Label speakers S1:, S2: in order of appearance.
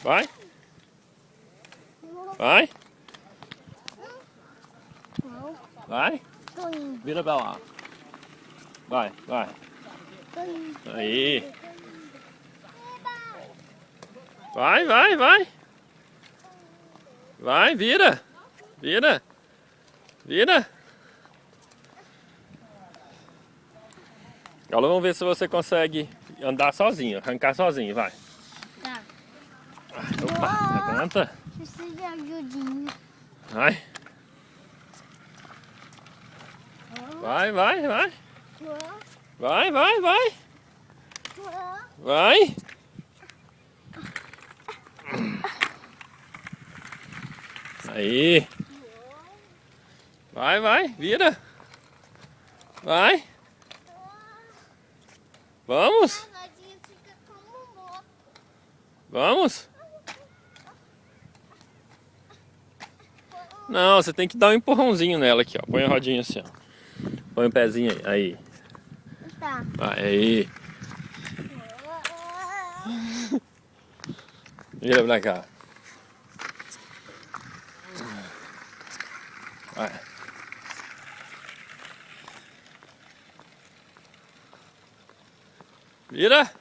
S1: Vai. Vai. Vai. Vira pra lá. Vai, vai. Aí. Vai, vai, vai. Vai, vira. Vira. Vira. Agora vamos ver se você consegue andar sozinho, arrancar sozinho, vai.
S2: Tá.
S1: Opa, levanta.
S2: Preciso de ajudinha.
S1: Vai. Vai, vai, vai. Vai, vai, vai. Vai. Aí. Vai, vai, vira. Vai. Vamos. Vamos. Não, você tem que dar um empurrãozinho nela aqui, ó. Põe a rodinha assim, ó. Põe o pezinho aí. Aí.
S2: Tá.
S1: Vai, aí. Vira pra cá. Vai. Vira.